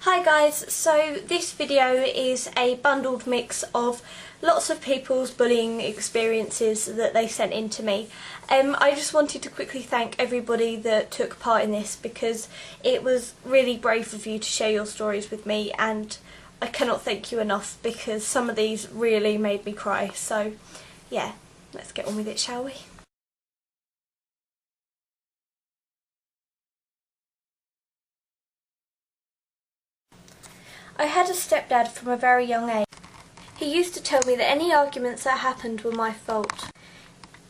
Hi guys, so this video is a bundled mix of lots of people's bullying experiences that they sent in to me. I just wanted to quickly thank everybody that took part in this because it was really brave of you to share your stories with me, and I cannot thank you enough because some of these really made me cry. So yeah, let's get on with it, shall we? I had a stepdad from a very young age. He used to tell me that any arguments that happened were my fault.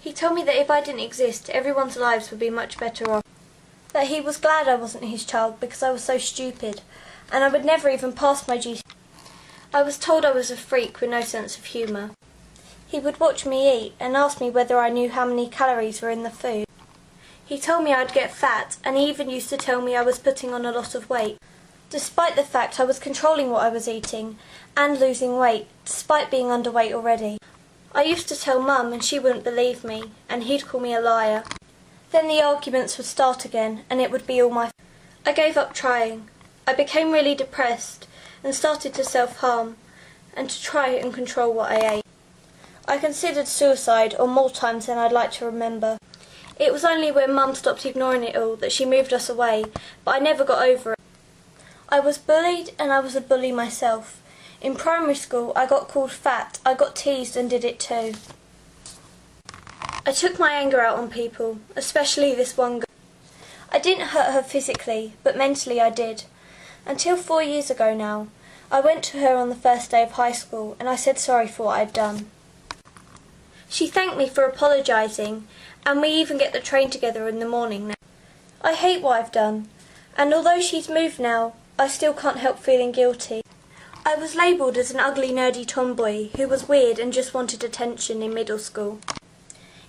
He told me that if I didn't exist, everyone's lives would be much better off. That he was glad I wasn't his child because I was so stupid, and I would never even pass my GCSEs. I was told I was a freak with no sense of humour. He would watch me eat and ask me whether I knew how many calories were in the food. He told me I'd get fat, and he even used to tell me I was putting on a lot of weight. Despite the fact I was controlling what I was eating and losing weight, despite being underweight already. I used to tell Mum and she wouldn't believe me, and he'd call me a liar. Then the arguments would start again and it would be all my fault. I gave up trying. I became really depressed and started to self-harm and to try and control what I ate. I considered suicide on more times than I'd like to remember. It was only when Mum stopped ignoring it all that she moved us away, but I never got over it. I was bullied, and I was a bully myself. In primary school I got called fat, I got teased and did it too. I took my anger out on people, especially this one girl. I didn't hurt her physically, but mentally I did. Until 4 years ago now, I went to her on the first day of high school and I said sorry for what I'd done. She thanked me for apologising, and we even get the train together in the morning now. I hate what I've done, and although she's moved now, I still can't help feeling guilty. I was labelled as an ugly, nerdy tomboy who was weird and just wanted attention in middle school.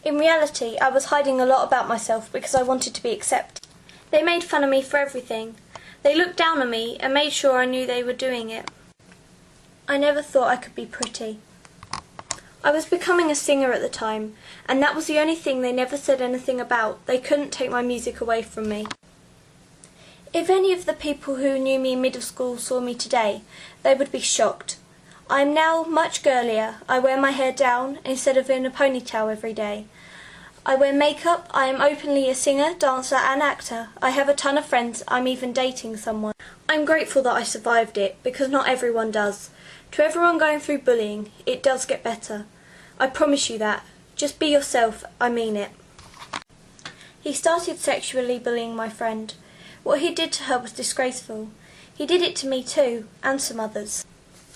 In reality, I was hiding a lot about myself because I wanted to be accepted. They made fun of me for everything. They looked down on me and made sure I knew they were doing it. I never thought I could be pretty. I was becoming a singer at the time, and that was the only thing they never said anything about. They couldn't take my music away from me. If any of the people who knew me in middle school saw me today, they would be shocked. I am now much girlier. I wear my hair down instead of in a ponytail every day. I wear makeup. I am openly a singer, dancer and actor. I have a ton of friends. I'm even dating someone. I'm grateful that I survived it, because not everyone does. To everyone going through bullying, it does get better. I promise you that. Just be yourself, I mean it. He started sexually bullying my friend. What he did to her was disgraceful. He did it to me too, and some others.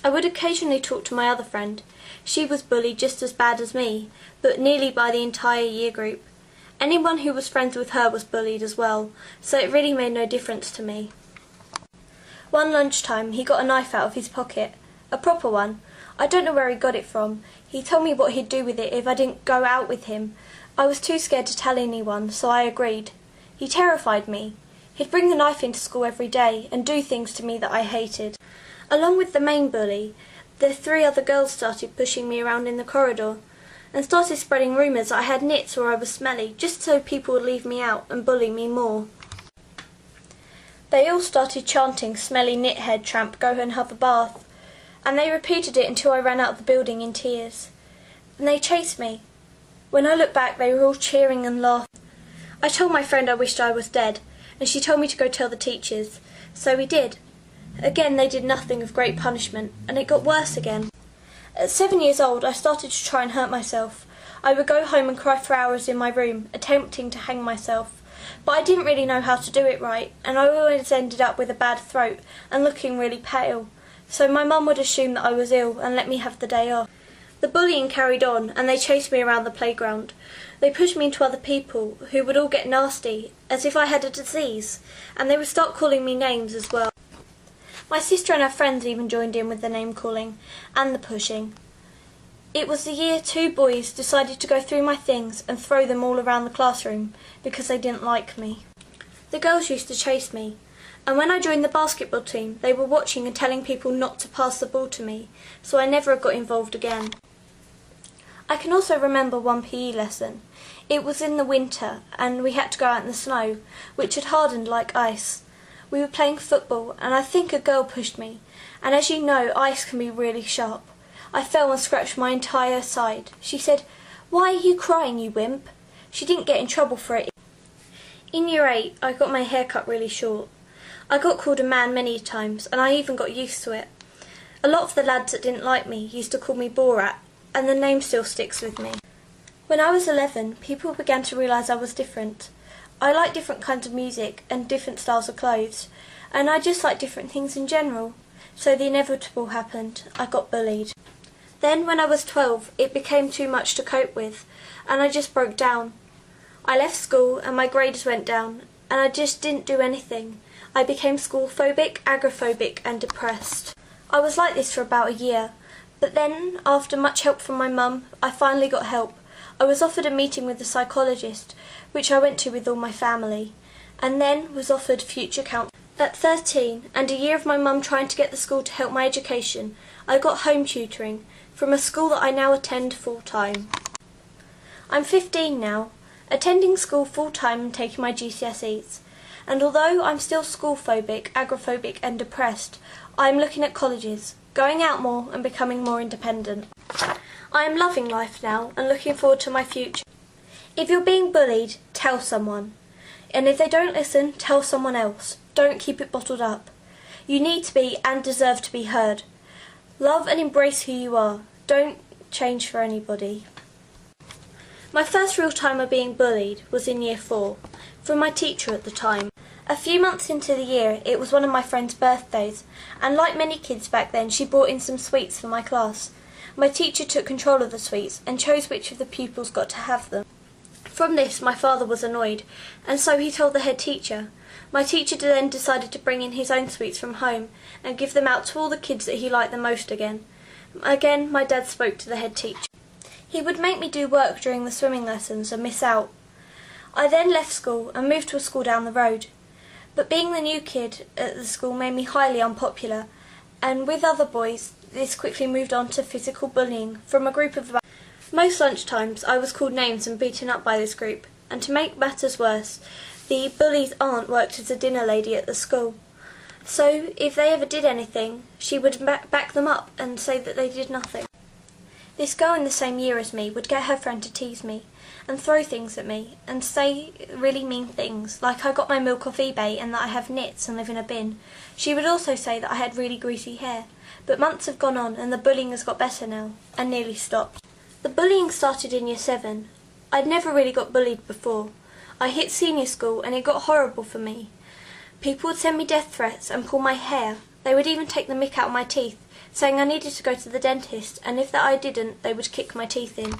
I would occasionally talk to my other friend. She was bullied just as bad as me, but nearly by the entire year group. Anyone who was friends with her was bullied as well, so it really made no difference to me. One lunchtime he got a knife out of his pocket, a proper one. I don't know where he got it from. He told me what he'd do with it if I didn't go out with him. I was too scared to tell anyone, so I agreed. He terrified me. He'd bring the knife into school every day and do things to me that I hated. Along with the main bully, the 3 other girls started pushing me around in the corridor and started spreading rumours that I had nits or I was smelly, just so people would leave me out and bully me more. They all started chanting "Smelly nithead tramp, go and have a bath," and they repeated it until I ran out of the building in tears. And they chased me. When I looked back, they were all cheering and laughing. I told my friend I wished I was dead, and she told me to go tell the teachers, so we did. Again they did nothing of great punishment, and it got worse again. At 7 years old I started to try and hurt myself. I would go home and cry for hours in my room, attempting to hang myself. But I didn't really know how to do it right, and I always ended up with a bad throat and looking really pale. So my mum would assume that I was ill and let me have the day off. The bullying carried on, and they chased me around the playground. They pushed me into other people, who would all get nasty, as if I had a disease, and they would start calling me names as well. My sister and her friends even joined in with the name calling and the pushing. It was the year 2 boys decided to go through my things and throw them all around the classroom because they didn't like me. The girls used to chase me, and when I joined the basketball team, they were watching and telling people not to pass the ball to me, so I never got involved again. I can also remember one PE lesson. It was in the winter, and we had to go out in the snow, which had hardened like ice. We were playing football and I think a girl pushed me, and as you know, ice can be really sharp. I fell and scratched my entire side. She said, "Why are you crying, you wimp?" She didn't get in trouble for it. In year 8, I got my hair cut really short. I got called a man many times, and I even got used to it. A lot of the lads that didn't like me used to call me Borat, and the name still sticks with me. When I was 11, people began to realise I was different. I like different kinds of music and different styles of clothes, and I just like different things in general. So the inevitable happened. I got bullied. Then when I was 12, it became too much to cope with, and I just broke down. I left school and my grades went down, and I just didn't do anything. I became school-phobic, agoraphobic and depressed. I was like this for about a year, but then, after much help from my mum, I finally got help. I was offered a meeting with a psychologist, which I went to with all my family, and then was offered future counselling. At 13, and a year of my mum trying to get the school to help my education, I got home tutoring from a school that I now attend full-time. I'm 15 now, attending school full-time and taking my GCSEs. And although I'm still school-phobic, agoraphobic and depressed, I am looking at colleges, going out more and becoming more independent. I am loving life now and looking forward to my future. If you're being bullied, tell someone. And if they don't listen, tell someone else. Don't keep it bottled up. You need to be and deserve to be heard. Love and embrace who you are. Don't change for anybody. My first real time of being bullied was in year 4, from my teacher at the time. A few months into the year, it was one of my friend's birthdays, and like many kids back then, she brought in some sweets for my class. My teacher took control of the sweets and chose which of the pupils got to have them. From this, my father was annoyed, and so he told the head teacher. My teacher then decided to bring in his own sweets from home and give them out to all the kids that he liked the most again. Again, my dad spoke to the head teacher. He would make me do work during the swimming lessons and miss out. I then left school and moved to a school down the road. But being the new kid at the school made me highly unpopular, and with other boys, this quickly moved on to physical bullying from a group of about... Most lunchtimes I was called names and beaten up by this group, and to make matters worse, the bully's aunt worked as a dinner lady at the school. So if they ever did anything, she would back them up and say that they did nothing. This girl in the same year as me would get her friend to tease me and throw things at me and say really mean things, like I got my milk off eBay and that I have nits and live in a bin. She would also say that I had really greasy hair. But months have gone on and the bullying has got better now, and nearly stopped. The bullying started in year 7. I'd never really got bullied before. I hit senior school and it got horrible for me. People would send me death threats and pull my hair. They would even take the mick out of my teeth, saying I needed to go to the dentist, and if that I didn't, they would kick my teeth in.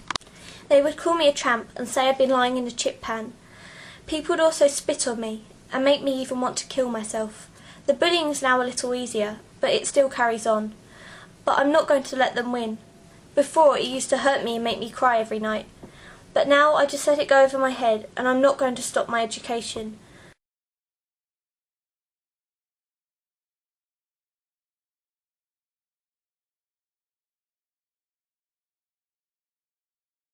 They would call me a tramp and say I'd been lying in a chip pan. People would also spit on me and make me even want to kill myself. The bullying is now a little easier, but it still carries on. But I'm not going to let them win. Before, it used to hurt me and make me cry every night. But now I just let it go over my head, and I'm not going to stop my education.